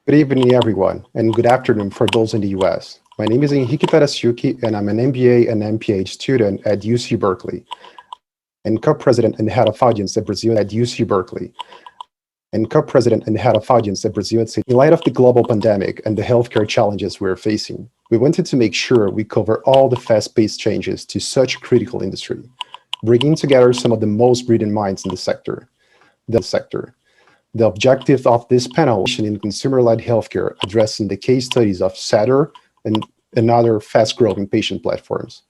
Good evening, everyone, and good afternoon for those in the US. My name is Henrique Tarasiuki, and I'm an MBA and MPH student at UC Berkeley, and co-president and head of audience at Brazil at UC Berkeley, and co-president and head of audience at Brazil at Cedar. In light of the global pandemic and the healthcare challenges we're facing, we wanted to make sure we cover all the fast-paced changes to such a critical industry, bringing together some of the most brilliant minds in the sector. The objective of this panel is in consumer-led healthcare, addressing the case studies of Cedar and other fast-growing patient platforms.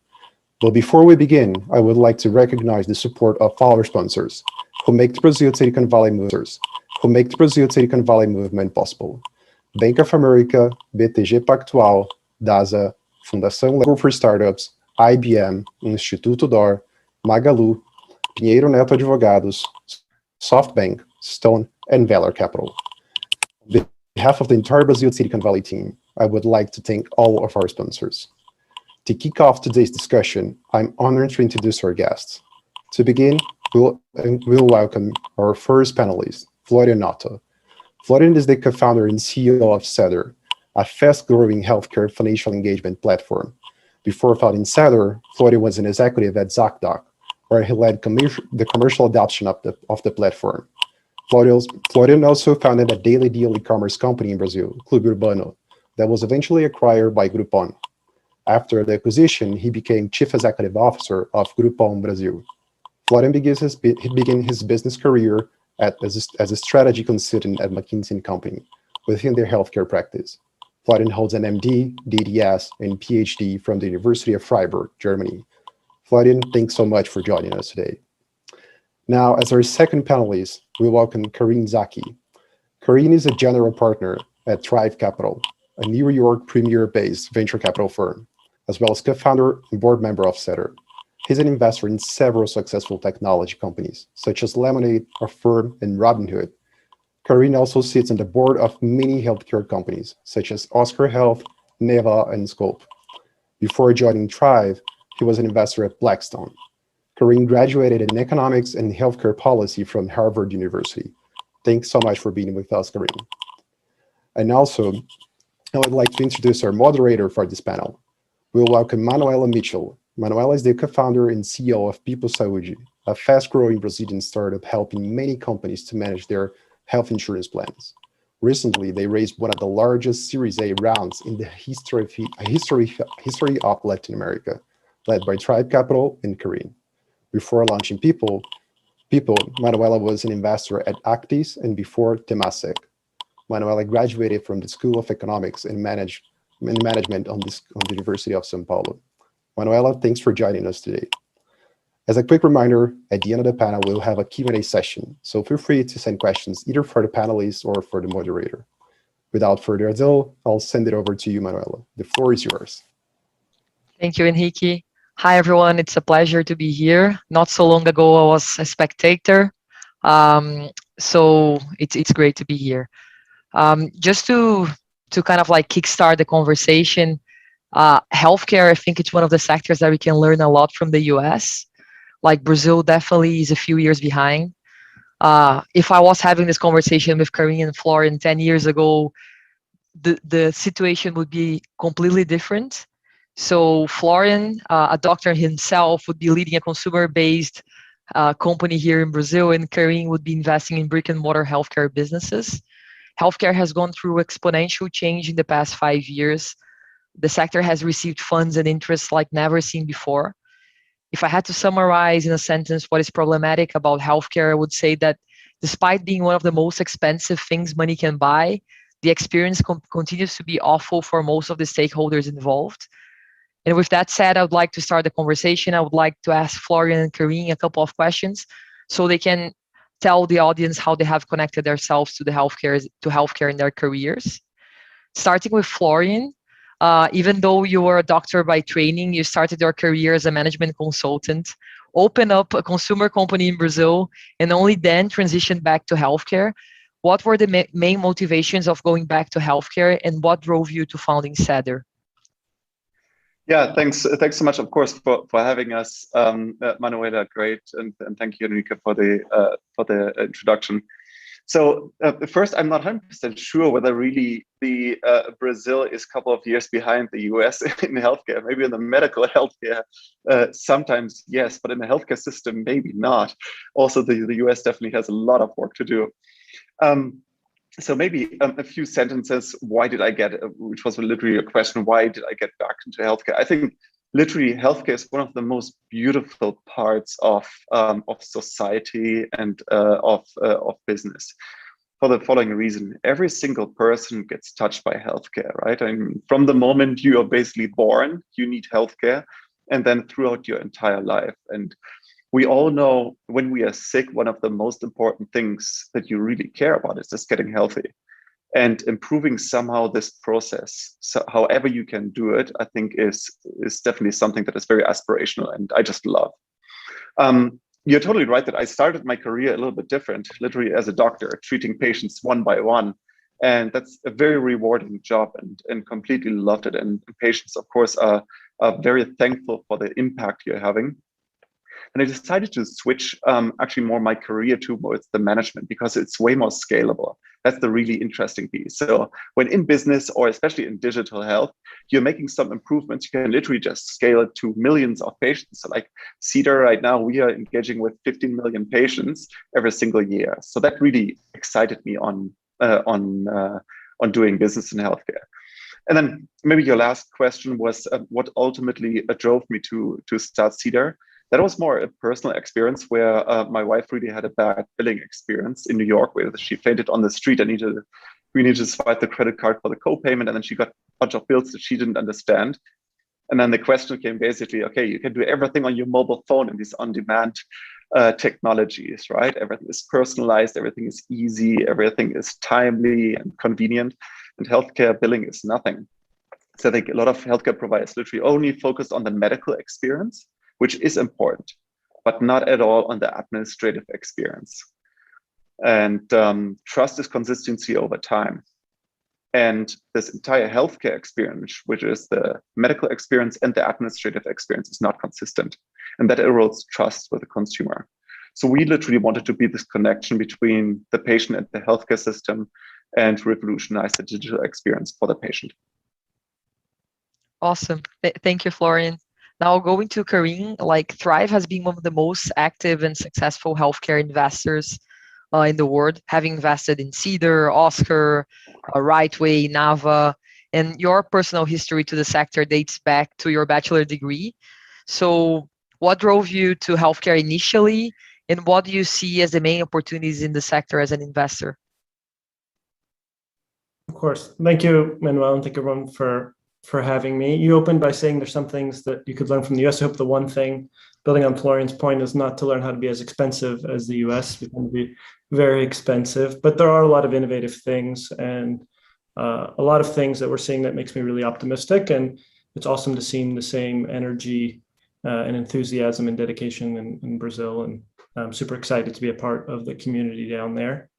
But before we begin, I would like to recognize the support of our sponsors, who make the Brazil-Silicon Valley movement possible. Bank of America, BTG Pactual, DASA, Fundação Lego for Startups, IBM, Instituto DOR, Magalu, Pinheiro Neto Advogados, SoftBank, Stone, and Valor Capital. On behalf of the entire Brazil Silicon Valley team, I would like to thank all of our sponsors. To kick off today's discussion, I'm honored to introduce our guests. To begin, we'll welcome our first panelist, Florian Otto. Florian is the co-founder and CEO of Cedar, a fast-growing healthcare financial engagement platform. Before founding Cedar, Florian was an executive at ZocDoc, where he led the commercial adoption of the platform. Florian also founded a daily deal e-commerce company in Brazil, Clube Urbano, that was eventually acquired by Groupon. After the acquisition, he became Chief Executive Officer of Groupon Brazil. Florian began his business career as a strategy consultant at McKinsey & Company within their healthcare practice. Florian holds an MD, DDS, and PhD from the University of Freiburg, Germany. Florian, thanks so much for joining us today. Now, as our second panelist, we welcome Kareem Zaki. Kareem is a general partner at Thrive Capital, a New York premier-based venture capital firm, as well as co-founder and board member of Cedar. He's an investor in several successful technology companies, such as Lemonade, Affirm, and Robinhood. Kareem also sits on the board of many healthcare companies, such as Oscar Health, Neva, and Scope. Before joining Thrive, he was an investor at Blackstone. Kareem graduated in economics and healthcare policy from Harvard University. Thanks so much for being with us, Kareem. And also, I would like to introduce our moderator for this panel. We'll welcome Manoela Mitchell. Manuela is the co-founder and CEO of Pipo Saúde, a fast-growing Brazilian startup helping many companies to manage their health insurance plans. Recently, they raised one of the largest Series A rounds in the history of Latin America, led by Thrive Capital and Kareem. Before launching Pipo, Manuela was an investor at Actis and before Temasek. Manuela graduated from the School of Economics and Management on the University of São Paulo. Manuela, thanks for joining us today. As a quick reminder, at the end of the panel, we'll have a Q&A session, so feel free to send questions either for the panelists or for the moderator. Without further ado, I'll send it over to you, Manuela. The floor is yours. Thank you, Henrique. Hi, everyone. It's a pleasure to be here. Not so long ago, I was a spectator, so it's great to be here. Just to kind of like kickstart the conversation, healthcare, I think it's one of the sectors that we can learn a lot from the US. Like Brazil definitely is a few years behind. If I was having this conversation with Kareem and Florian 10 years ago, the situation would be completely different. So Florian, a doctor himself, would be leading a consumer-based company here in Brazil, and Kareem would be investing in brick-and-mortar healthcare businesses. Healthcare has gone through exponential change in the past 5 years. The sector has received funds and interest like never seen before. If I had to summarize in a sentence what is problematic about healthcare, I would say that despite being one of the most expensive things money can buy, the experience continues to be awful for most of the stakeholders involved. And with that said, I would like to start the conversation. I would like to ask Florian and Kareem a couple of questions so they can tell the audience how they have connected themselves to healthcare in their careers. Starting with Florian, even though you were a doctor by training, you started your career as a management consultant, opened up a consumer company in Brazil, and only then transitioned back to healthcare. What were the main motivations of going back to healthcare, and what drove you to founding Cedar? Yeah, thanks so much, of course, for having us, Manuela. Great, and thank you, Enrique, for the introduction. So first, I'm not 100% sure whether really the Brazil is a couple of years behind the US in healthcare. Maybe in the medical healthcare, sometimes yes, but in the healthcare system, maybe not. Also, the US definitely has a lot of work to do. So maybe a few sentences. Why did I get, which was literally a question, why did I get back into healthcare? I think literally healthcare is one of the most beautiful parts of society and of business, for the following reason. Every single person gets touched by healthcare, right? I mean, from the moment you are basically born, you need healthcare, and then throughout your entire life. And we all know when we are sick, one of the most important things that you really care about is just getting healthy and improving somehow this process. So however you can do it, I think is definitely something that is very aspirational, and I just love. You're totally right that I started my career a little bit different, literally as a doctor, treating patients one by one. And that's a very rewarding job, and completely loved it. And patients, of course, are very thankful for the impact you're having. And I decided to switch actually more my career towards the management, because it's way more scalable. That's the really interesting piece. So when in business, or especially in digital health, you're making some improvements, you can literally just scale it to millions of patients. So like Cedar right now, we are engaging with 15 million patients every single year. So that really excited me on doing business in healthcare. And then maybe your last question was what ultimately drove me to start Cedar. That was more a personal experience where my wife really had a bad billing experience in New York, where she fainted on the street. We needed to swipe the credit card for the co-payment, and then she got a bunch of bills that she didn't understand. And then the question came basically, okay, you can do everything on your mobile phone in these on-demand technologies, right? Everything is personalized, everything is easy, everything is timely and convenient, and healthcare billing is nothing. So I think a lot of healthcare providers literally only focus on the medical experience, which is important, but not at all on the administrative experience. And trust is consistency over time. And this entire healthcare experience, which is the medical experience and the administrative experience, is not consistent. And that erodes trust with the consumer. So we literally wanted to be this connection between the patient and the healthcare system, and revolutionize the digital experience for the patient. Awesome. Thank you, Florian. Now going to Kareem, like Thrive has been one of the most active and successful healthcare investors in the world, having invested in Cedar, Oscar, Rightway, Nava, and your personal history to the sector dates back to your bachelor degree. So what drove you to healthcare initially, and what do you see as the main opportunities in the sector as an investor? Of course. Thank you, Manuel, and thank everyone for having me. You opened by saying there's some things that you could learn from the US. I hope the one thing, building on Florian's point, is not to learn how to be as expensive as the US. We tend to be very expensive, but there are a lot of innovative things, and a lot of things that we're seeing that makes me really optimistic. And it's awesome to see the same energy and enthusiasm and dedication in Brazil. And I'm super excited to be a part of the community down there.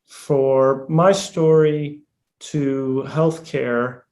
For my story to healthcare,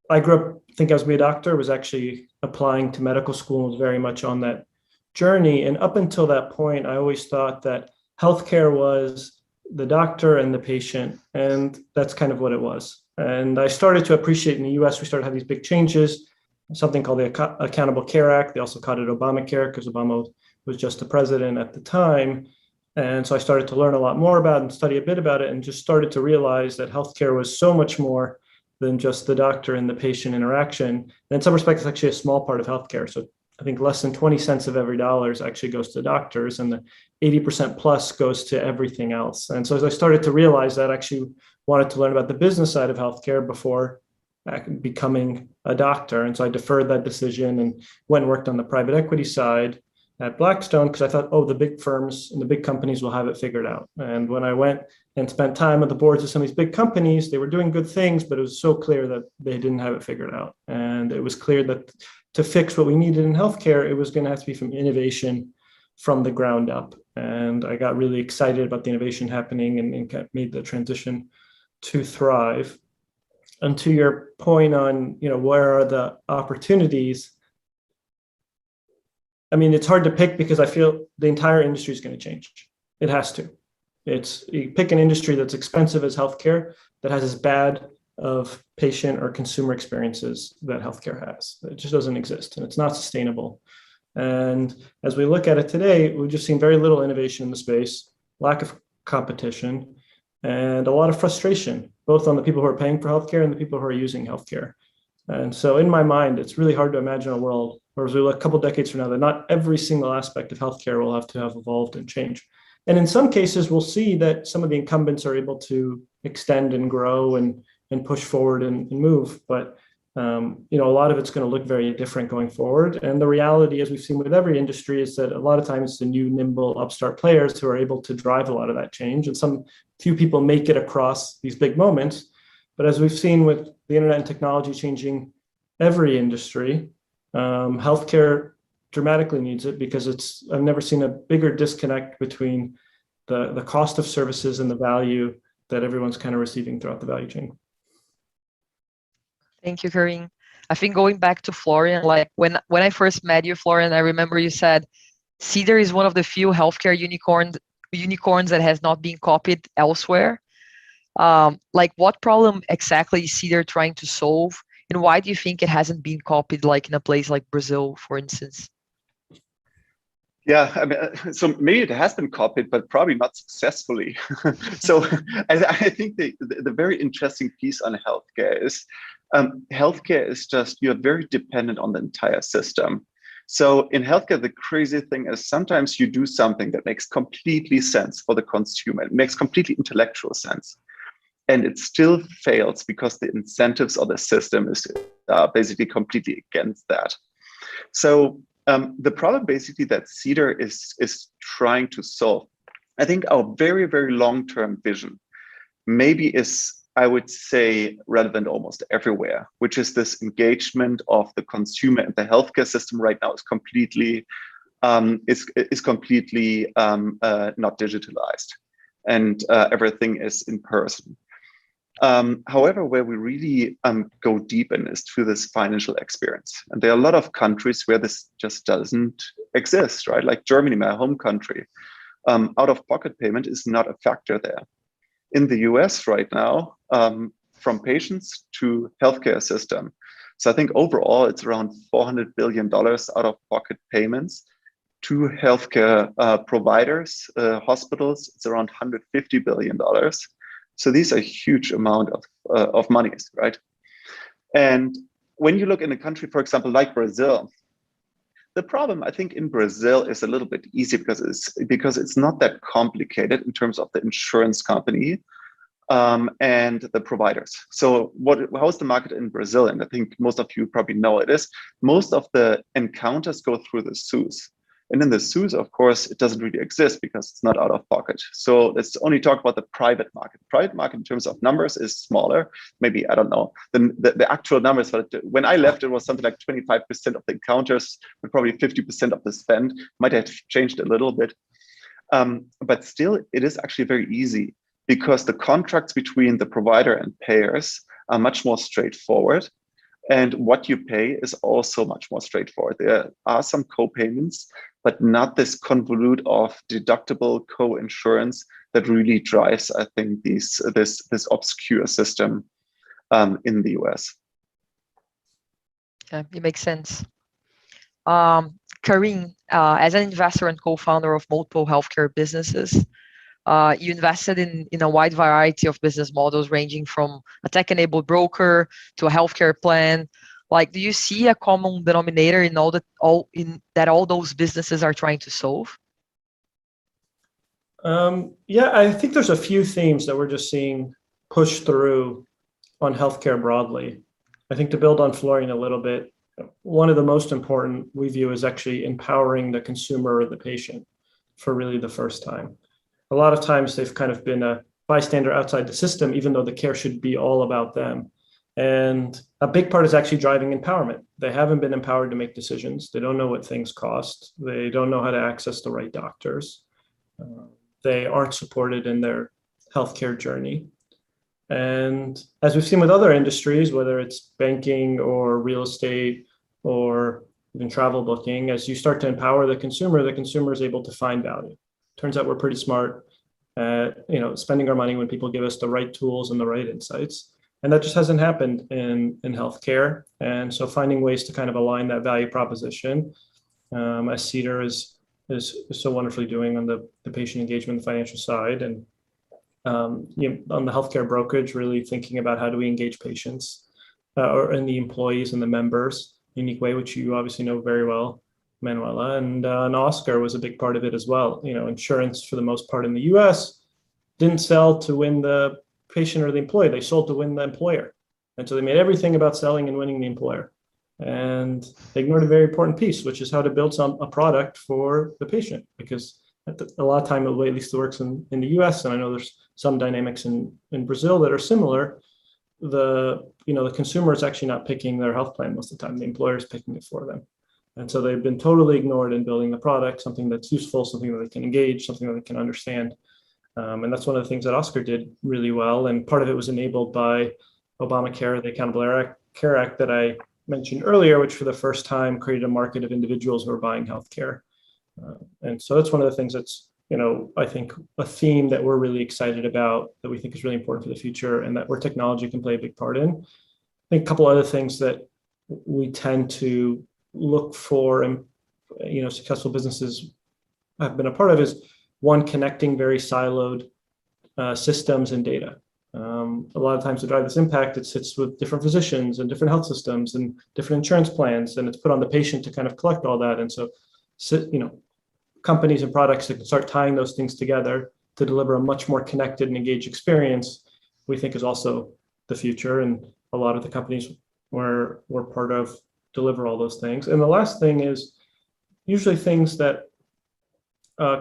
I grew up thinking I was going to be a doctor, was actually applying to medical school, and was very much on that journey. And up until that point, I always thought that healthcare was the doctor and the patient, and that's kind of what it was. And I started to appreciate in the US, we started having these big changes, something called the Accountable Care Act. They also called it Obamacare because Obama was just the president at the time. And so I started to learn a lot more about it and study a bit about it, and just started to realize that healthcare was so much more than just the doctor and the patient interaction. And in some respects, it's actually a small part of healthcare. So I think less than 20 cents of every dollar actually goes to doctors, and the 80% plus goes to everything else. And so as I started to realize that, I actually wanted to learn about the business side of healthcare before becoming a doctor. And so I deferred that decision and went and worked on the private equity side at Blackstone, because I thought, oh, the big firms and the big companies will have it figured out. And when I went and spent time at the boards of some of these big companies, they were doing good things, but it was so clear that they didn't have it figured out. And it was clear that to fix what we needed in healthcare, it was going to have to be from innovation from the ground up. And I got really excited about the innovation happening, and made the transition to Thrive. And to your point on, where are the opportunities? I mean, it's hard to pick, because I feel the entire industry is going to change. It has to. You pick an industry that's expensive as healthcare that has as bad of patient or consumer experiences that healthcare has. It just doesn't exist, and it's not sustainable. And as we look at it today, we've just seen very little innovation in the space, lack of competition, and a lot of frustration, both on the people who are paying for healthcare and the people who are using healthcare. And so in my mind, it's really hard to imagine a world where as we look a couple decades from now, that not every single aspect of healthcare will have to have evolved and changed. And in some cases, we'll see that some of the incumbents are able to extend and grow and push forward and move. But a lot of it's going to look very different going forward. And the reality, as we've seen with every industry, is that a lot of times it's the new, nimble, upstart players who are able to drive a lot of that change. And some few people make it across these big moments. But as we've seen with the internet and technology changing every industry, healthcare dramatically needs it, because I've never seen a bigger disconnect between the cost of services and the value that everyone's kind of receiving throughout the value chain. Thank you, Kareem. I think going back to Florian, like when I first met you, Florian, I remember you said Cedar is one of the few healthcare unicorns that has not been copied elsewhere. Like what problem exactly is Cedar trying to solve, and why do you think it hasn't been copied like in a place like Brazil, for instance? Yeah, I mean, so maybe it has been copied, but probably not successfully. So I think the very interesting piece on healthcare is just, you're very dependent on the entire system. So in healthcare, the crazy thing is sometimes you do something that makes completely sense for the consumer. It makes completely intellectual sense. And it still fails because the incentives of the system is basically completely against that. So the problem basically that Cedar is trying to solve, I think our very, very long-term vision maybe is, I would say, relevant almost everywhere, which is this engagement of the consumer. And the healthcare system right now is completely not digitalized, and everything is in person. However, where we really go deep in is through this financial experience. And there are a lot of countries where this just doesn't exist, right? Like Germany, my home country, out-of-pocket payment is not a factor there. In the US right now, from patients to healthcare system. So I think overall it's around $400 billion out-of-pocket payments to healthcare providers, hospitals. It's around $150 billion. So these are a huge amount of monies, right? And when you look in a country, for example, like Brazil, the problem I think in Brazil is a little bit easy because it's not that complicated in terms of the insurance company and the providers. So how's the market in Brazil? And I think most of you probably know it is. Most of the encounters go through the SUS. And in the SUS, of course, it doesn't really exist because it's not out of pocket. So let's only talk about the private market. Private market in terms of numbers is smaller, maybe, I don't know, than the actual numbers. But when I left, it was something like 25% of the encounters, but probably 50% of the spend. Might have changed a little bit. But still, it is actually very easy because the contracts between the provider and payers are much more straightforward. And what you pay is also much more straightforward. There are some co-payments, but not this convolute of deductible co-insurance that really drives, I think, this obscure system in the US. Yeah, it makes sense. Kareem, as an investor and co-founder of multiple healthcare businesses, you invested in a wide variety of business models, ranging from a tech-enabled broker to a healthcare plan. Like, do you see a common denominator in all those businesses are trying to solve? Yeah, I think there's a few themes that we're just seeing push through on healthcare broadly. I think to build on Florian a little bit, one of the most important we view is actually empowering the consumer or the patient for really the first time. A lot of times they've kind of been a bystander outside the system, even though the care should be all about them. And a big part is actually driving empowerment. They haven't been empowered to make decisions. They don't know what things cost. They don't know how to access the right doctors. They aren't supported in their healthcare journey. And as we've seen with other industries, whether it's banking or real estate or even travel booking, as you start to empower the consumer is able to find value. Turns out we're pretty smart. spending our money when people give us the right tools and the right insights. And that just hasn't happened in healthcare. And so finding ways to kind of align that value proposition, as Cedar is so wonderfully doing on the patient engagement and financial side, and on the healthcare brokerage, really thinking about how do we engage patients and the employees and the members in a unique way, which you obviously know very well, Manuela. And Oscar was a big part of it as well. Insurance, for the most part in the US, didn't sell to win the patient or the employee. They sold to win the employer. And so they made everything about selling and winning the employer. And they ignored a very important piece, which is how to build a product for the patient. Because a lot of time, the way at least it works in the US, and I know there's some dynamics in Brazil that are similar, the consumer is actually not picking their health plan most of the time. The employer is picking it for them. And so they've been totally ignored in building the product, something that's useful, something that they can engage, something that they can understand. And that's one of the things that Oscar did really well. And part of it was enabled by Obamacare, the Accountable Care Act that I mentioned earlier, which for the first time created a market of individuals who are buying healthcare. And so that's one of the things that's, I think a theme that we're really excited about, that we think is really important for the future, and that where technology can play a big part in. I think a couple other things that we tend to look for, and successful businesses have been a part of, is one, connecting very siloed systems and data. A lot of times to drive this impact, it sits with different physicians and different health systems and different insurance plans, and it's put on the patient to kind of collect all that. And so, companies and products that can start tying those things together to deliver a much more connected and engaged experience, we think is also the future. And a lot of the companies we're part of deliver all those things. And the last thing is usually things that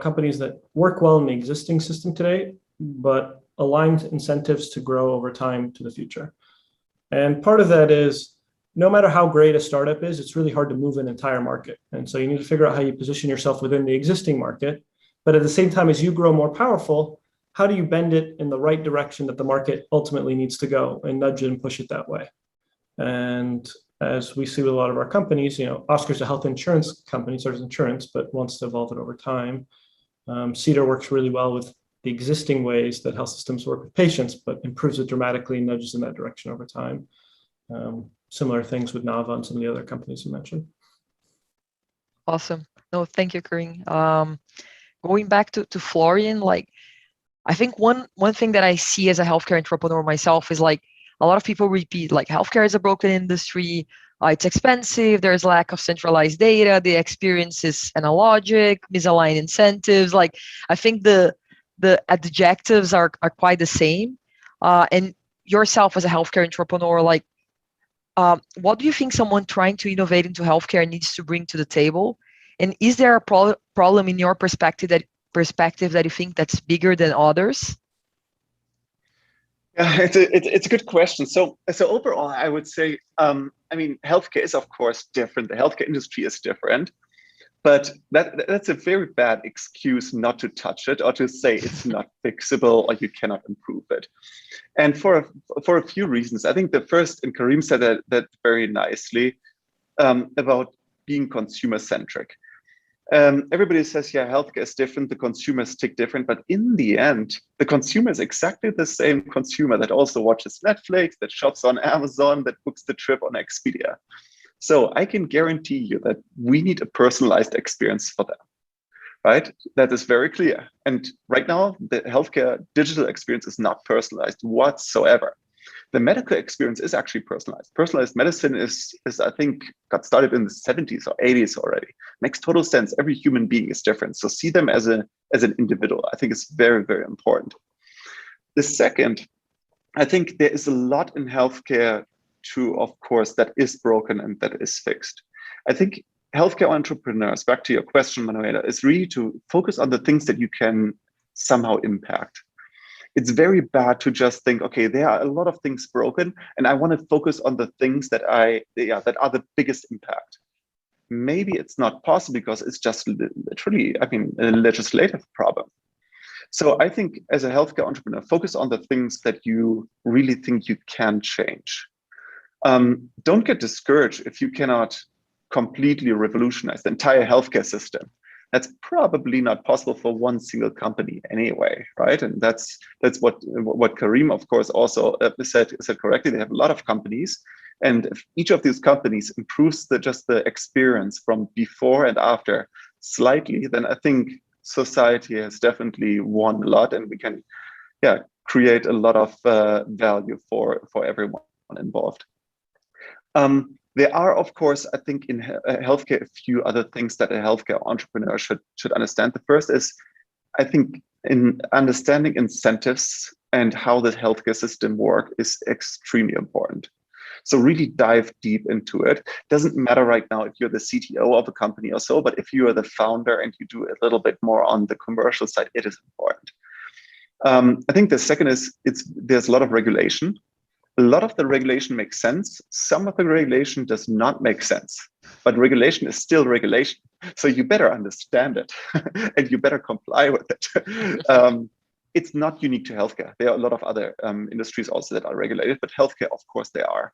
companies that work well in the existing system today, but aligned incentives to grow over time to the future. And part of that is, no matter how great a startup is, it's really hard to move an entire market. And so you need to figure out how you position yourself within the existing market. But at the same time, as you grow more powerful, how do you bend it in the right direction that the market ultimately needs to go, and nudge it and push it that way? And as we see with a lot of our companies, Oscar's a health insurance company, starts insurance, but wants to evolve it over time. Cedar works really well with the existing ways that health systems work with patients, but improves it dramatically and nudges in that direction over time. Similar things with Nava and some of the other companies you mentioned. Awesome. No, thank you, Kareem. Going back to Florian, I think one thing that I see as a healthcare entrepreneur myself is a lot of people repeat healthcare is a broken industry. It's expensive. There's lack of centralized data. The experience is analogic, misaligned incentives. I think the adjectives are quite the same. And yourself as a healthcare entrepreneur, what do you think someone trying to innovate into healthcare needs to bring to the table? And is there a problem in your perspective that you think that's bigger than others? Yeah, it's a good question. So overall, I would say, healthcare is of course different. The healthcare industry is different, but that's a very bad excuse not to touch it or to say it's not fixable or you cannot improve it. And for a few reasons. I think the first, and Kareem said that very nicely, about being consumer-centric. Everybody says, yeah, healthcare is different, the consumers tick different, but in the end, the consumer is exactly the same consumer that also watches Netflix, that shops on Amazon, that books the trip on Expedia. So I can guarantee you that we need a personalized experience for them, right? That is very clear. And right now, the healthcare digital experience is not personalized whatsoever. The medical experience is actually personalized. Personalized medicine is I think, got started in the 70s or 80s already. Makes total sense. Every human being is different. So see them as an individual. I think it's very, very important. The second, I think there is a lot in healthcare too, of course, that is broken and that is fixed. I think healthcare entrepreneurs, back to your question, Manuela, is really to focus on the things that you can somehow impact. It's very bad to just think, okay, there are a lot of things broken, and I want to focus on the things that are the biggest impact. Maybe it's not possible because it's just literally, a legislative problem. So I think as a healthcare entrepreneur, focus on the things that you really think you can change. Don't get discouraged if you cannot completely revolutionize the entire healthcare system. That's probably not possible for one single company anyway, right? And that's what Kareem, of course, also said correctly. They have a lot of companies, and if each of these companies improves just the experience from before and after slightly, then I think society has definitely won a lot, and we can, create a lot of value for everyone involved. There are, of course, I think in healthcare, a few other things that a healthcare entrepreneur should understand. The first is, I think, in understanding incentives and how the healthcare system works is extremely important. So really dive deep into it. Doesn't matter right now if you're the CTO of a company or so, but if you are the founder and you do a little bit more on the commercial side, it is important. I think the second is there's a lot of regulation. A lot of the regulation makes sense. Some of the regulation does not make sense, but regulation is still regulation. So you better understand it and you better comply with it. It's not unique to healthcare. There are a lot of other industries also that are regulated, but healthcare, of course, they are.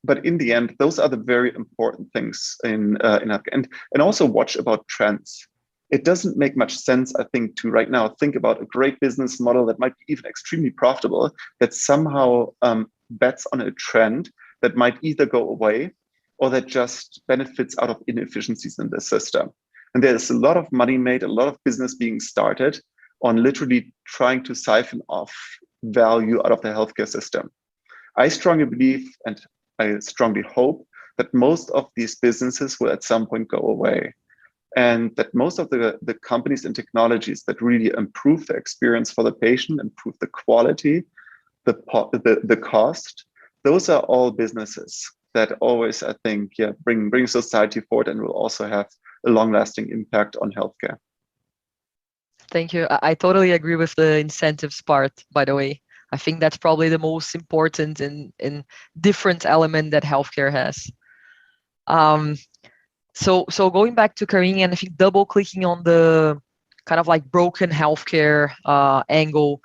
But in the end, those are the very important things in healthcare. And also watch about trends. It doesn't make much sense, I think, to right now think about a great business model that might be even extremely profitable that somehow bets on a trend that might either go away or that just benefits out of inefficiencies in the system. And there's a lot of money made, a lot of business being started on literally trying to siphon off value out of the healthcare system. I strongly believe, and I strongly hope, that most of these businesses will at some point go away. And that most of the companies and technologies that really improve the experience for the patient, improve the quality, the cost, those are all businesses that always, I think, bring society forward and will also have a long-lasting impact on healthcare. Thank you. I totally agree with the incentives part, by the way. I think that's probably the most important and different element that healthcare has. So going back to Kareem, and I think double clicking on the kind of like broken healthcare angle,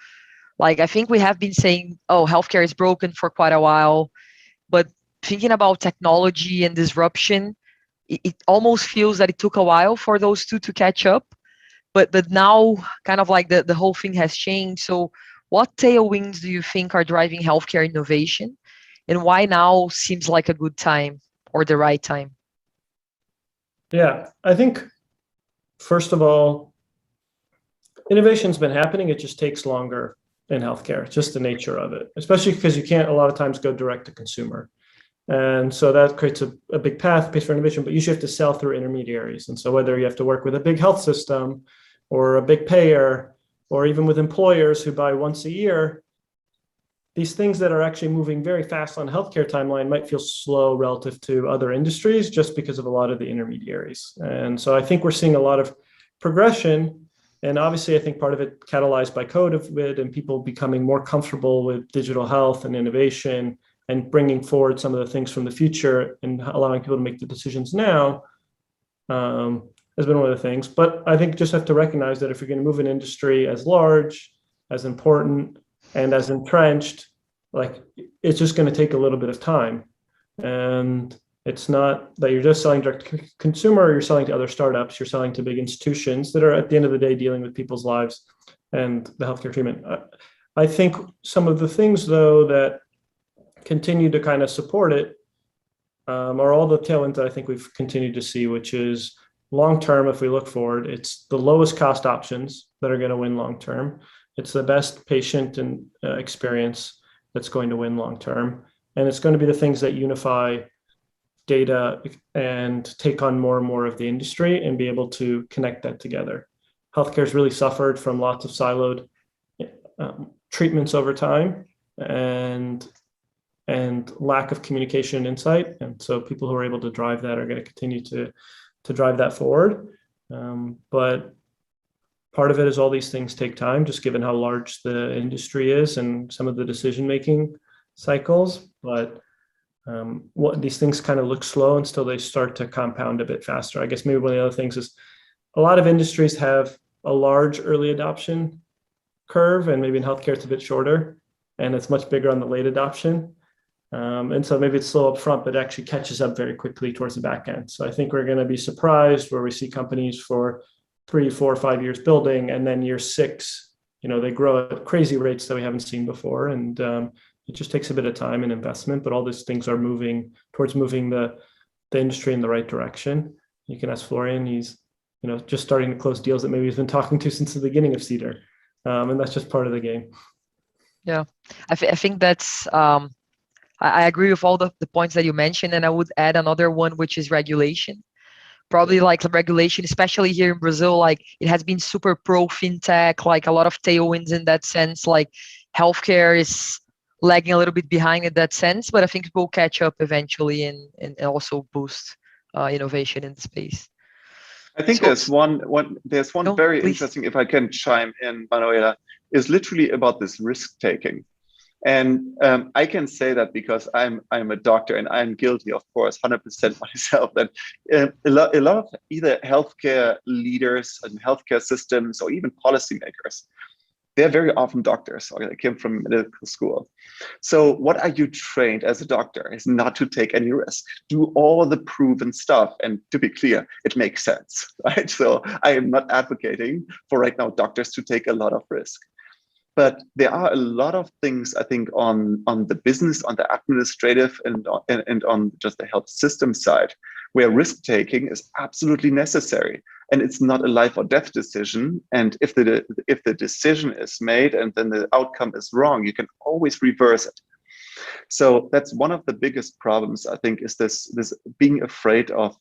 like I think we have been saying, oh, healthcare is broken for quite a while, but thinking about technology and disruption, it almost feels that it took a while for those two to catch up, but now kind of like the whole thing has changed. So what tailwinds do you think are driving healthcare innovation, and why now seems like a good time or the right time? Yeah, I think, first of all, innovation's been happening. It just takes longer in healthcare. It's just the nature of it, especially because you can't a lot of times go direct to consumer. And so that creates a big path for innovation, but you usually have to sell through intermediaries. And so whether you have to work with a big health system or a big payer, or even with employers who buy once a year, these things that are actually moving very fast on healthcare timeline might feel slow relative to other industries just because of a lot of the intermediaries. And so I think we're seeing a lot of progression. And obviously, I think part of it catalyzed by COVID and people becoming more comfortable with digital health and innovation and bringing forward some of the things from the future and allowing people to make the decisions now has been one of the things. But I think just have to recognize that if you're going to move an industry as large, as important, and as entrenched, like it's just going to take a little bit of time. And it's not that you're just selling direct to consumer, or you're selling to other startups, you're selling to big institutions that are at the end of the day dealing with people's lives and the healthcare treatment. I think some of the things though that continue to kind of support it are all the tailwinds that I think we've continued to see, which is long-term, if we look forward, it's the lowest cost options that are going to win long-term. It's the best patient and experience that's going to win long-term. And it's going to be the things that unify data and take on more and more of the industry and be able to connect that together. Healthcare has really suffered from lots of siloed treatments over time and lack of communication and insight. And so people who are able to drive that are going to continue to drive that forward. But part of it is all these things take time, just given how large the industry is and some of the decision-making cycles. But what these things kind of look slow until they start to compound a bit faster. I guess maybe one of the other things is a lot of industries have a large early adoption curve, and maybe in healthcare it's a bit shorter, and it's much bigger on the late adoption. And so maybe it's slow up front, but actually catches up very quickly towards the back end. So I think we're going to be surprised where we see companies for 3, 4, 5 years building, and then year 6, they grow at crazy rates that we haven't seen before. And it just takes a bit of time and investment, but all these things are moving the industry in the right direction. You can ask Florian, he's just starting to close deals that maybe he's been talking to since the beginning of Cedar. And that's just part of the game. Yeah, I think that's, I agree with all the points that you mentioned, and I would add another one, which is regulation. Probably like the regulation, especially here in Brazil, like it has been super pro fintech, like a lot of tailwinds in that sense. Like healthcare is lagging a little bit behind in that sense, but I think it will catch up eventually and also boost innovation in the space. I think there's one very please. interesting, if I can chime in, Manuela, is literally about this risk taking. And I can say that because I'm a doctor and I'm guilty, of course, 100% myself, that a lot of either healthcare leaders and healthcare systems or even policymakers, they're very often doctors or they came from medical school. So what are you trained as a doctor is not to take any risk, do all the proven stuff. And to be clear, it makes sense, right? So I am not advocating for right now doctors to take a lot of risk. But there are a lot of things, I think, on the business, on the administrative, and on just the health system side, where risk taking is absolutely necessary, and it's not a life or death decision. And if the decision is made and then the outcome is wrong, you can always reverse it. So that's one of the biggest problems, I think, is this being afraid of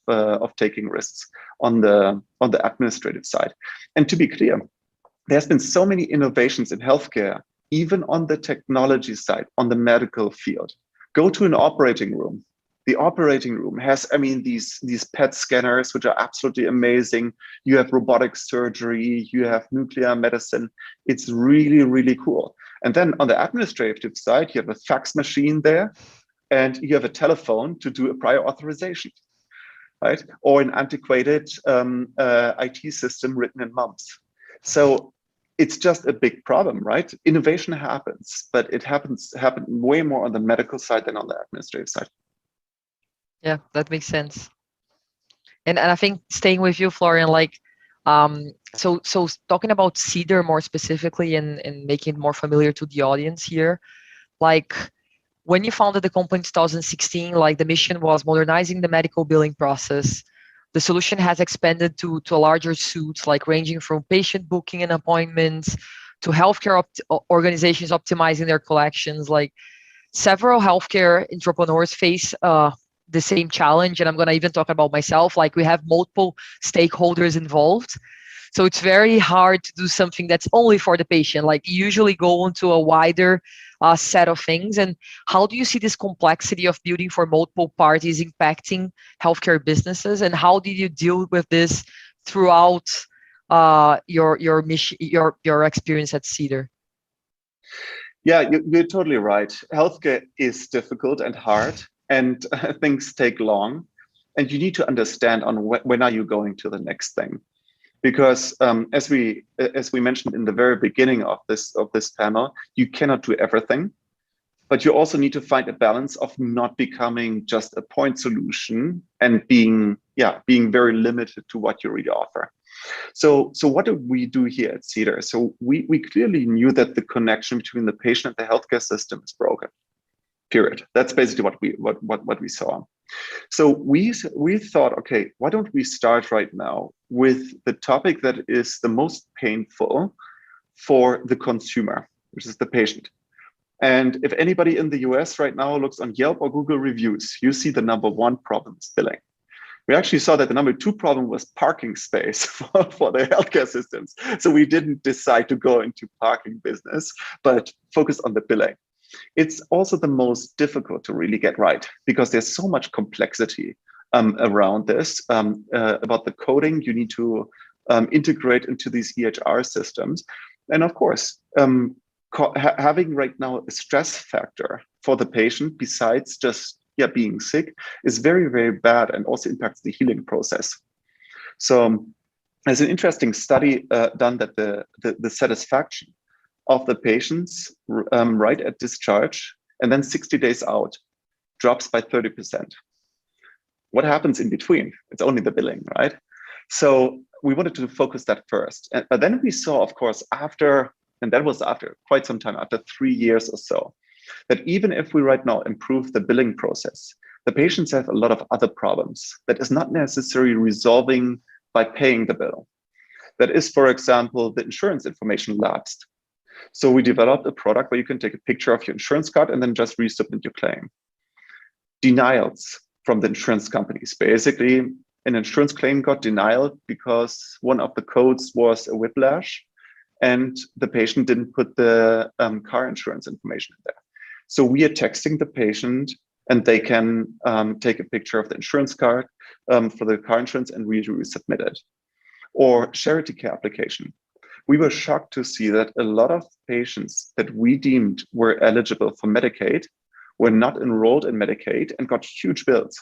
taking risks on the administrative side. And to be clear, there's been so many innovations in healthcare, even on the technology side, on the medical field. Go to an operating room. The operating room has, these PET scanners, which are absolutely amazing. You have robotic surgery, you have nuclear medicine. It's really, really cool. And then on the administrative side, you have a fax machine there, and you have a telephone to do a prior authorization, right? Or an antiquated IT system written in months. So it's just a big problem, right? Innovation happens, but it happened way more on the medical side than on the administrative side. Yeah, that makes sense. And I think staying with you, Florian, like, so talking about Cedar more specifically and making it more familiar to the audience here, like when you founded the company in 2016, like the mission was modernizing the medical billing process. The solution has expanded to a larger suite, like ranging from patient booking and appointments to healthcare organizations optimizing their collections. Like several healthcare entrepreneurs face the same challenge, and I'm going to even talk about myself. Like we have multiple stakeholders involved, so it's very hard to do something that's only for the patient. Like you usually go into a wider set of things. And how do you see this complexity of building for multiple parties impacting healthcare businesses? And how did you deal with this throughout your mission, your experience at Cedar? Yeah, you're totally right. Healthcare is difficult and hard, and things take long. And you need to understand on when are you going to the next thing. Because as we mentioned in the very beginning of this panel, you cannot do everything, but you also need to find a balance of not becoming just a point solution and being very limited to what you really offer. So what do we do here at Cedar? So we clearly knew that the connection between the patient and the healthcare system is broken. Period. That's basically what we saw. So we thought, okay, why don't we start right now with the topic that is the most painful for the consumer, which is the patient. And if anybody in the US right now looks on Yelp or Google reviews, you see the #1 problem is billing. We actually saw that the #2 problem was parking space for the healthcare systems. So we didn't decide to go into parking business, but focus on the billing. It's also the most difficult to really get right because there's so much complexity around this, about the coding you need to integrate into these EHR systems. And of course, having right now a stress factor for the patient besides just being sick is very, very bad and also impacts the healing process. So there's an interesting study done that the satisfaction of the patients right at discharge and then 60 days out drops by 30%. What happens in between? It's only the billing, right? So we wanted to focus that first. But then we saw, of course, after quite some time, after 3 years or so, that even if we right now improve the billing process, the patients have a lot of other problems that is not necessarily resolving by paying the bill. That is, for example, the insurance information lapsed. So we developed a product where you can take a picture of your insurance card and then just resubmit your claim. Denials from the insurance companies. Basically, an insurance claim got denied because one of the codes was a whiplash and the patient didn't put the car insurance information in there. So we are texting the patient and they can take a picture of the insurance card for the car insurance and resubmit it. Or charity care application. We were shocked to see that a lot of patients that we deemed were eligible for Medicaid were not enrolled in Medicaid and got huge bills.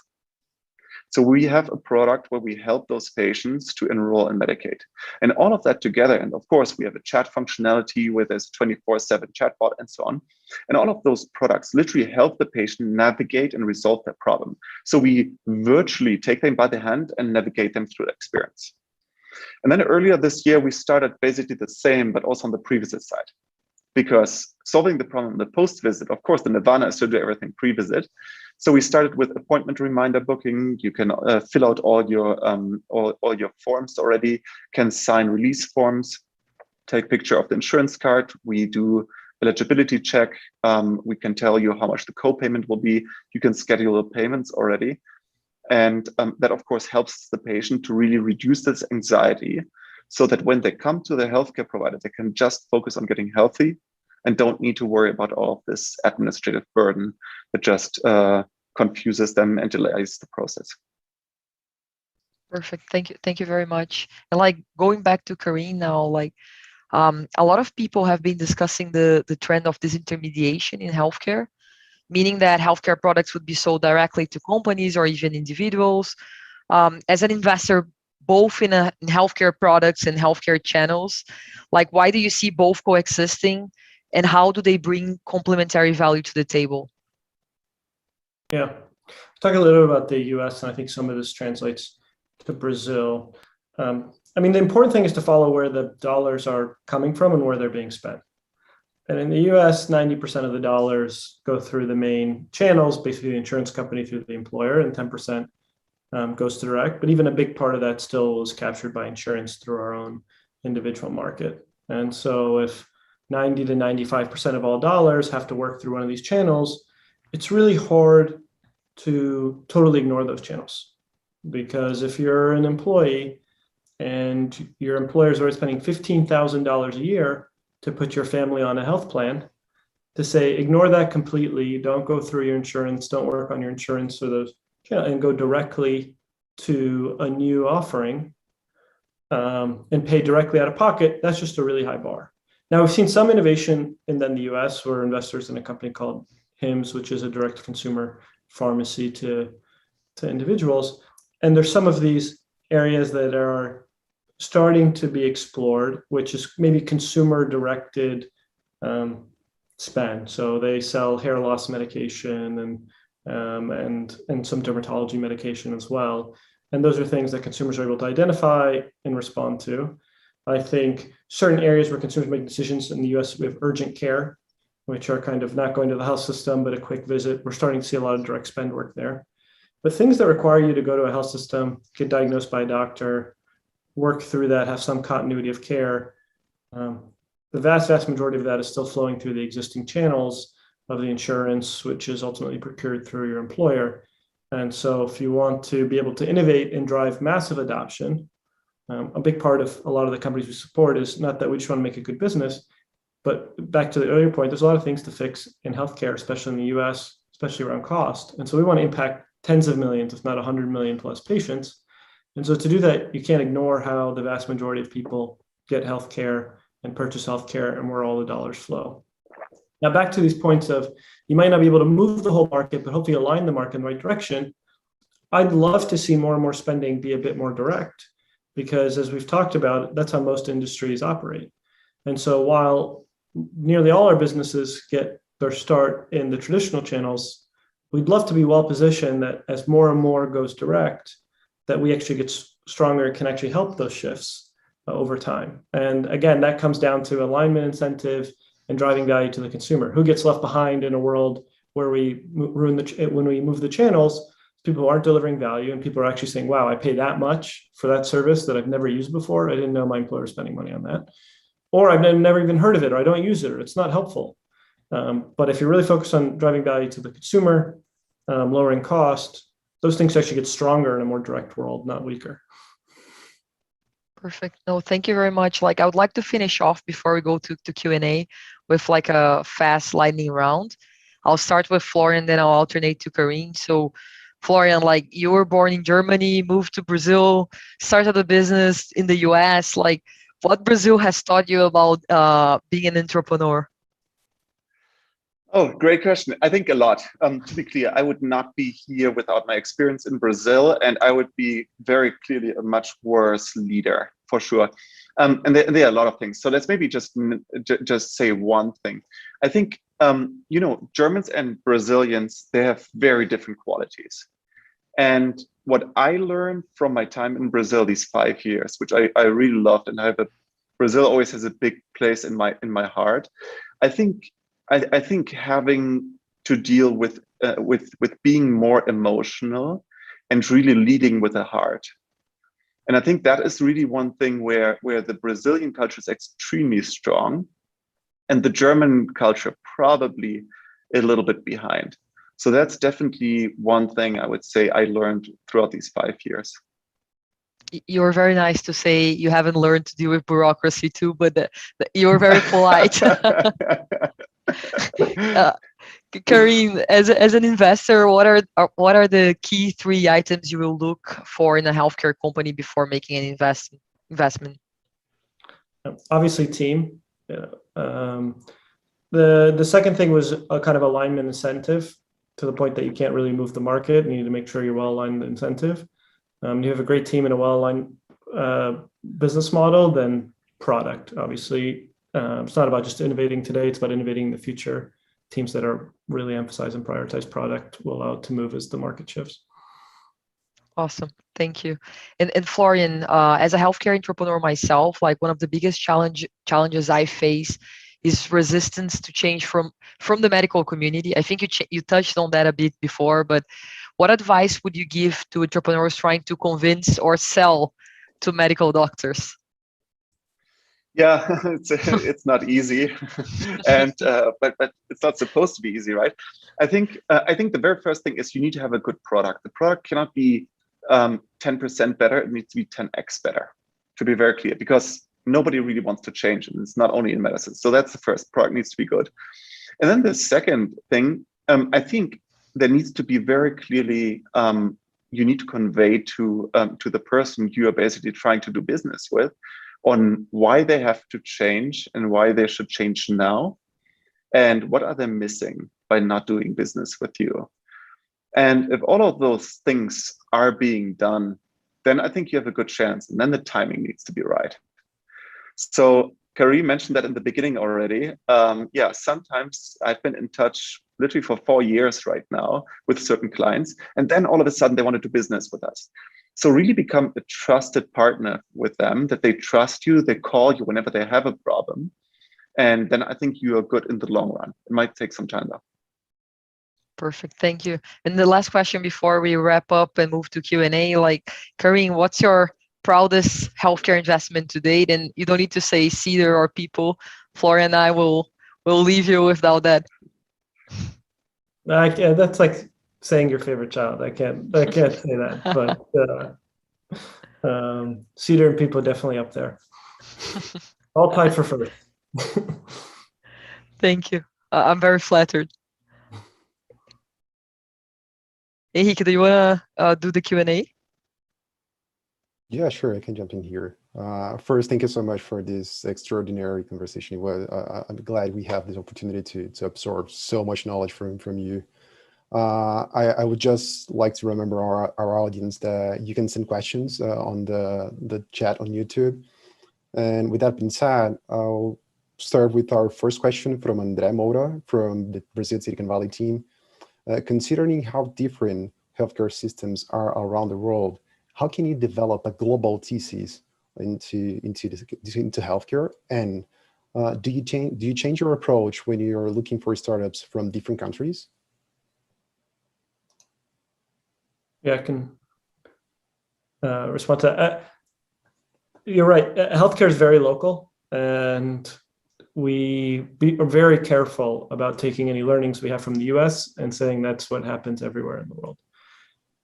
So we have a product where we help those patients to enroll in Medicaid. And all of that together, and of course, we have a chat functionality where there's 24/7 chatbot and so on. And all of those products literally help the patient navigate and resolve their problem. So we virtually take them by the hand and navigate them through the experience. And then earlier this year, we started basically the same, but also on the pre-visit side. Because solving the problem in the post-visit, of course, the nirvana is to do everything pre-visit. So we started with appointment reminder booking. You can fill out all your forms already, can sign release forms, take picture of the insurance card. We do eligibility check. We can tell you how much the co-payment will be. You can schedule the payments already. And that, of course, helps the patient to really reduce this anxiety so that when they come to the healthcare provider, they can just focus on getting healthy and don't need to worry about all of this administrative burden that just confuses them and delays the process. Perfect. Thank you very much. And like going back to Kareem now, like a lot of people have been discussing the trend of disintermediation in healthcare, meaning that healthcare products would be sold directly to companies or even individuals. As an investor, both in healthcare products and healthcare channels, like why do you see both coexisting and how do they bring complementary value to the table? Yeah, talk a little about the US, and I think some of this translates to Brazil. I mean, the important thing is to follow where the dollars are coming from and where they're being spent. And in the US, 90% of the dollars go through the main channels, basically the insurance company through the employer, and 10% goes to direct. But even a big part of that still is captured by insurance through our own individual market. And so if 90 to 95% of all dollars have to work through one of these channels, it's really hard to totally ignore those channels. Because if you're an employee and your employer is already spending $15,000 a year to put your family on a health plan, to say, ignore that completely, don't go through your insurance, don't work on your insurance or those, and go directly to a new offering and pay directly out of pocket, that's just a really high bar. Now, we've seen some innovation in the US. We're investors in a company called HIMSS, which is a direct-to-consumer pharmacy to individuals. And there's some of these areas that are starting to be explored, which is maybe consumer-directed spend. So they sell hair loss medication and some dermatology medication as well. And those are things that consumers are able to identify and respond to. I think certain areas where consumers make decisions in the US, we have urgent care, which are kind of not going to the health system, but a quick visit. We're starting to see a lot of direct spend work there. But things that require you to go to a health system, get diagnosed by a doctor, work through that, have some continuity of care, the vast majority of that is still flowing through the existing channels of the insurance, which is ultimately procured through your employer. And so if you want to be able to innovate and drive massive adoption, a big part of a lot of the companies we support is not that we just want to make a good business, but back to the earlier point, there's a lot of things to fix in healthcare, especially in the US, especially around cost. And so we want to impact tens of millions, if not 100 million plus patients. And so to do that, you can't ignore how the vast majority of people get healthcare and purchase healthcare and where all the dollars flow. Now, back to these points of you might not be able to move the whole market, but hopefully align the market in the right direction. I'd love to see more and more spending be a bit more direct, because as we've talked about, that's how most industries operate. And so while nearly all our businesses get their start in the traditional channels, we'd love to be well positioned that as more and more goes direct, that we actually get stronger and can actually help those shifts over time. And again, that comes down to alignment incentive and driving value to the consumer. Who gets left behind in a world where we when we move the channels, people aren't delivering value and people are actually saying, wow, I pay that much for that service that I've never used before. I didn't know my employer was spending money on that. Or I've never even heard of it, or I don't use it, or it's not helpful. But if you're really focused on driving value to the consumer, lowering cost, those things actually get stronger in a more direct world, not weaker. Perfect. No, thank you very much. Like, I would like to finish off before we go to Q&A with like a fast lightning round. I'll start with Florian, then I'll alternate to Kareem. So Florian, like, you were born in Germany, moved to Brazil, started a business in the US. Like, what Brazil has taught you about being an entrepreneur? Oh, great question. I think a lot. To be clear, I would not be here without my experience in Brazil, and I would be very clearly a much worse leader, for sure. And there are a lot of things. So let's maybe just say one thing. I think, you know, Germans and Brazilians, they have very different qualities. And what I learned from my time in Brazil, these 5 years, which I really loved, and Brazil always has a big place in my heart. I think having to deal with being more emotional and really leading with a heart. And I think that is really one thing where the Brazilian culture is extremely strong and the German culture probably a little bit behind. So that's definitely one thing I would say I learned throughout these 5 years. You're very nice to say you haven't learned to deal with bureaucracy too, but you're very polite. Kareem, as an investor, what are the key 3 items you will look for in a healthcare company before making an investment? Obviously, team. The second thing was a kind of alignment incentive, to the point that you can't really move the market. You need to make sure you're well aligned with incentive. You have a great team and a well aligned business model, then product. Obviously, it's not about just innovating today, it's about innovating in the future. Teams that are really emphasize and prioritize product will allow it to move as the market shifts. Awesome. Thank you. And Florian, as a healthcare entrepreneur myself, like, one of the biggest challenges I face is resistance to change from the medical community. I think you touched on that a bit before, but what advice would you give to entrepreneurs trying to convince or sell to medical doctors? Yeah, it's not easy, and but it's not supposed to be easy, right? I think the very first thing is you need to have a good product. The product cannot be 10% better; it needs to be 10x better. To be very clear, because nobody really wants to change, and it's not only in medicine. So that's the first. Product needs to be good, and then the second thing, I think there needs to be very clearly. You need to convey to the person you are basically trying to do business with, on why they have to change and why they should change now, and what are they missing by not doing business with you. And if all of those things are being done, then I think you have a good chance, and then the timing needs to be right. So Kareem mentioned that in the beginning already. Yeah, sometimes I've been in touch literally for 4 years right now with certain clients, and then all of a sudden they want to do business with us. So really become a trusted partner with them, that they trust you, they call you whenever they have a problem. And then I think you are good in the long run. It might take some time though. Perfect, thank you. And the last question before we wrap up and move to Q&A, like, Kareem, what's your proudest healthcare investment to date? And you don't need to say Cedar or Pipo. Florian and I will leave you without that. That's like saying your favorite child. I can't say that, but Cedar and Pipo definitely up there. All tied for first. Thank you. I'm very flattered. Henrique, do you want to do the Q&A? Yeah, sure, I can jump in here. First, thank you so much for this extraordinary conversation. I'm glad we have this opportunity to absorb so much knowledge from you. I would just like to remember our audience that you can send questions on the chat on YouTube. And with that being said, I'll start with our first question from André Moura from the Brazil Silicon Valley team. Considering how different healthcare systems are around the world, how can you develop a global thesis into healthcare? And do you change your approach when you're looking for startups from different countries? Yeah, I can respond to that. You're right. Healthcare is very local, and we are very careful about taking any learnings we have from the US and saying that's what happens everywhere in the world.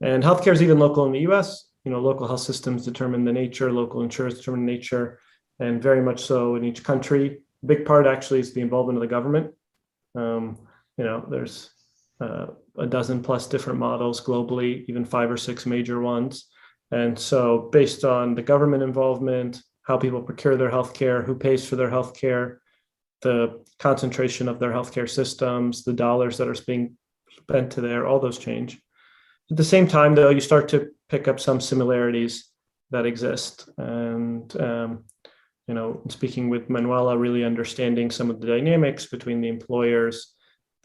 And healthcare is even local in the US. Local health systems determine the nature, local insurers determine the nature, and very much so in each country. A big part actually is the involvement of the government. There's a dozen plus different models globally, even 5 or 6 major ones. And so based on the government involvement, how people procure their healthcare, who pays for their healthcare, the concentration of their healthcare systems, the dollars that are being spent to there, all those change. At the same time, though, you start to pick up some similarities that exist. And, speaking with Manuela, really understanding some of the dynamics between the employers,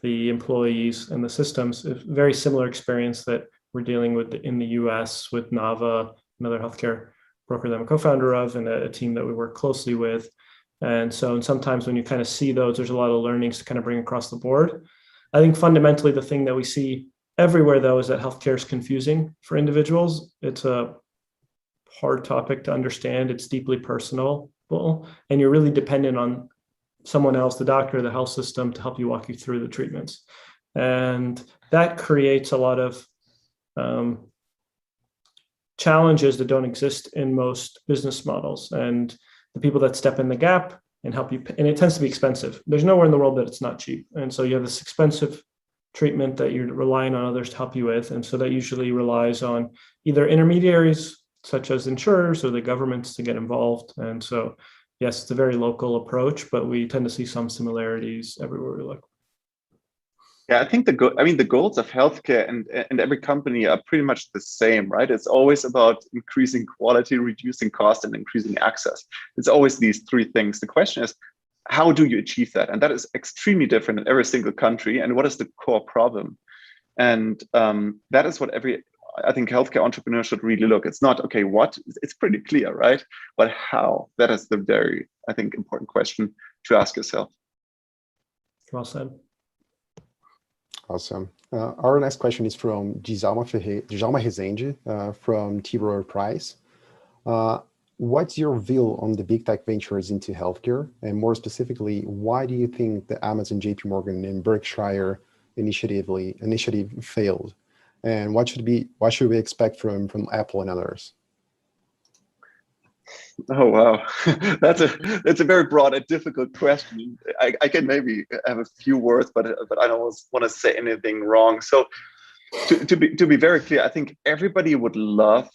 the employees, and the systems, a very similar experience that we're dealing with in the US with Nava, another healthcare broker that I'm a co-founder of, and a team that we work closely with. And so sometimes when you kind of see those, there's a lot of learnings to kind of bring across the board. I think fundamentally the thing that we see everywhere, though, is that healthcare is confusing for individuals. It's a hard topic to understand. It's deeply personal, and you're really dependent on someone else, the doctor, the health system, to help you walk you through the treatments. And that creates a lot of challenges that don't exist in most business models. And the people that step in the gap and help you, and it tends to be expensive. There's nowhere in the world that it's not cheap. And so you have this expensive treatment that you're relying on others to help you with. And so that usually relies on either intermediaries, such as insurers, or the governments to get involved. And so, yes, it's a very local approach, but we tend to see some similarities everywhere we look. Yeah, I think the goals of healthcare and every company are pretty much the same, right? It's always about increasing quality, reducing cost, and increasing access. It's always these 3 things. The question is, how do you achieve that? And that is extremely different in every single country. And what is the core problem? And that is what I think healthcare entrepreneur should really look. It's not, okay, what? It's pretty clear, right? But how? That is the very, I think, important question to ask yourself. Well said. Awesome. Our next question is from Djalma Rezende from T. Rowe Price. What's your view on the big tech ventures into healthcare? And more specifically, why do you think the Amazon, JP Morgan, and Berkshire initiative failed? And what should we expect from Apple and others? Oh, wow. That's a very broad and difficult question. I can maybe have a few words, but I don't want to say anything wrong. So to be very clear, I think everybody would love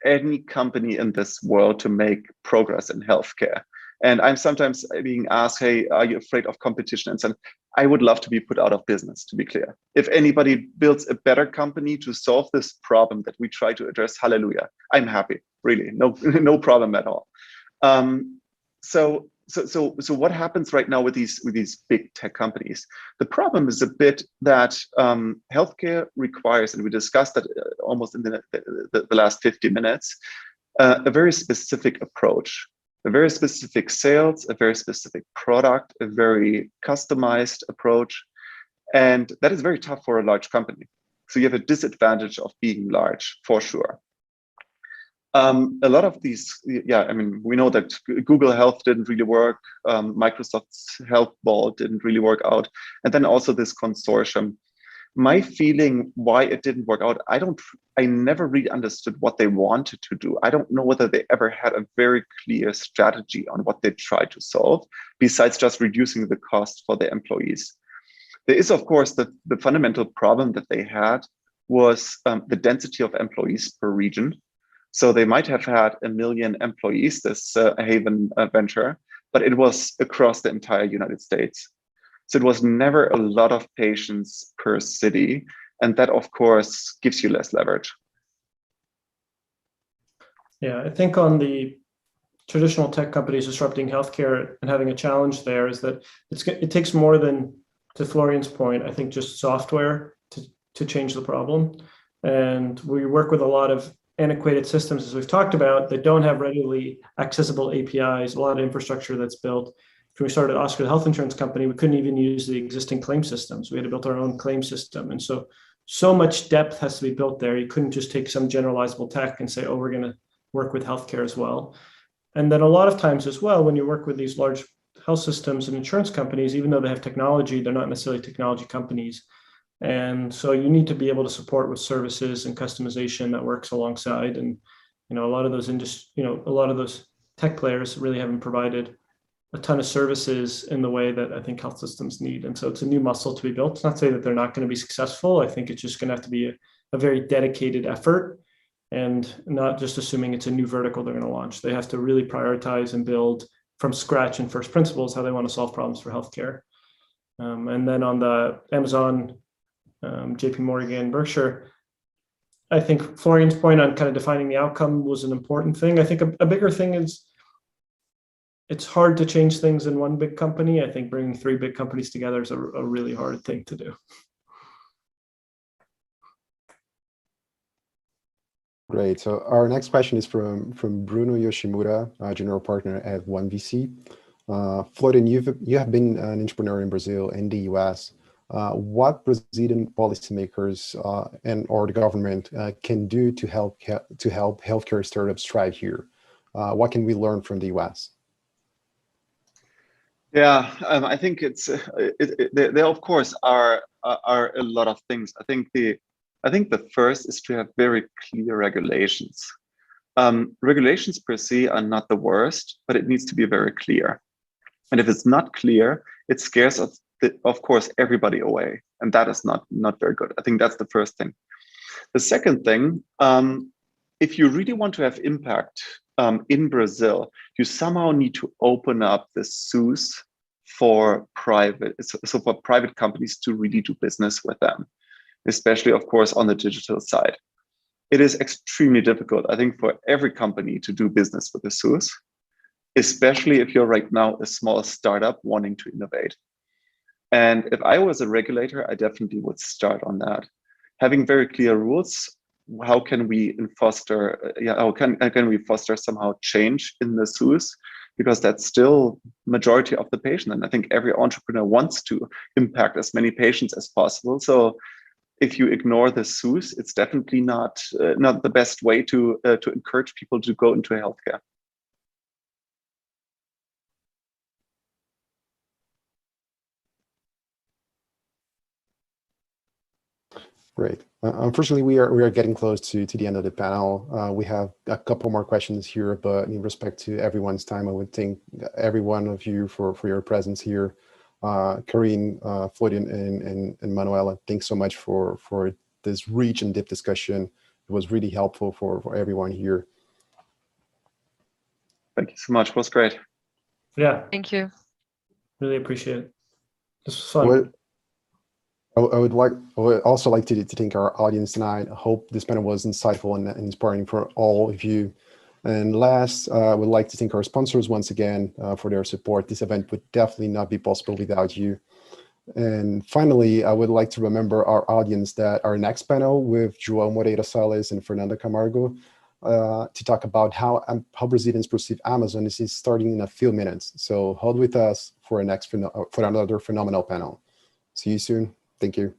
any company in this world to make progress in healthcare. And I'm sometimes being asked, hey, are you afraid of competition? And so I would love to be put out of business, to be clear. If anybody builds a better company to solve this problem that we try to address, hallelujah, I'm happy, really, no problem at all. So what happens right now with these big tech companies? The problem is a bit that healthcare requires, and we discussed that almost in the last 50 minutes, a very specific approach. A very specific sales, a very specific product, a very customized approach. And that is very tough for a large company. So you have a disadvantage of being large, for sure. A lot of these, we know that Google Health didn't really work. Microsoft's Health Ball didn't really work out. And then also this consortium. My feeling why it didn't work out, I never really understood what they wanted to do. I don't know whether they ever had a very clear strategy on what they tried to solve, besides just reducing the cost for their employees. There is, of course, the fundamental problem that they had was the density of employees per region. So they might have had 1 million employees, this Haven venture, but it was across the entire United States. So it was never a lot of patients per city. And that, of course, gives you less leverage. Yeah, I think on the traditional tech companies disrupting healthcare and having a challenge there is that it takes more than, to Florian's point, I think just software to to change the problem. And we work with a lot of antiquated systems, as we've talked about, that don't have readily accessible APIs, a lot of infrastructure that's built. When we started Oscar, the health insurance company, we couldn't even use the existing claim systems. We had to build our own claim system. And so much depth has to be built there. You couldn't just take some generalizable tech and say, oh, we're going to work with healthcare as well. And then a lot of times as well, when you work with these large health systems and insurance companies, even though they have technology, they're not necessarily technology companies. And so you need to be able to support with services and customization that works alongside. And, a lot of those a lot of those tech players really haven't provided a ton of services in the way that I think health systems need. And so it's a new muscle to be built. It's not to say that they're not going to be successful. I think it's just going to have to be a very dedicated effort, and not just assuming it's a new vertical they're going to launch. They have to really prioritize and build from scratch and first principles how they want to solve problems for healthcare. And then on the Amazon, JP Morgan, Berkshire, I think Florian's point on kind of defining the outcome was an important thing. I think a bigger thing is it's hard to change things in one big company. I think bringing 3 big companies together is a really hard thing to do. Great. So our next question is from Bruno Yoshimura, general partner at 1VC. Florian, you have been an entrepreneur in Brazil and the US. What Brazilian policymakers or the government can do to help healthcare startups thrive here? What can we learn from the US? Yeah, I think there of course are a lot of things. I think the first is to have very clear regulations. Regulations per se are not the worst, but it needs to be very clear. And if it's not clear, it scares of course everybody away, and that is not very good. I think that's the first thing. The second thing, if you really want to have impact in Brazil, you somehow need to open up the SUS for private companies to really do business with them, especially of course on the digital side. It is extremely difficult, I think, for every company to do business with the SUS, especially if you're right now a small startup wanting to innovate. And if I was a regulator, I definitely would start on that. Having very clear rules, how can we foster somehow change in the SUS? Because that's still majority of the patient. And I think every entrepreneur wants to impact as many patients as possible. So if you ignore the SUS, it's definitely not the best way to encourage people to go into healthcare. Great. Unfortunately, we are getting close to the end of the panel. We have a couple more questions here, but in respect to everyone's time, I would thank every one of you for your presence here. Kareem, Florian, and Manuela, thanks so much for this rich and deep discussion. It was really helpful for everyone here. Thank you so much. It was great. Yeah. Thank you. Really appreciate it. This was fun. I would also like to thank our audience tonight. I hope this panel was insightful and inspiring for all of you. And last, I would like to thank our sponsors once again for their support. This event would definitely not be possible without you. And finally, I would like to remember our audience that our next panel with João Moreira Salles and Fernanda Camargo to talk about how Brazilians perceive Amazon is starting in a few minutes. So hold with us for another phenomenal panel. See you soon. Thank you.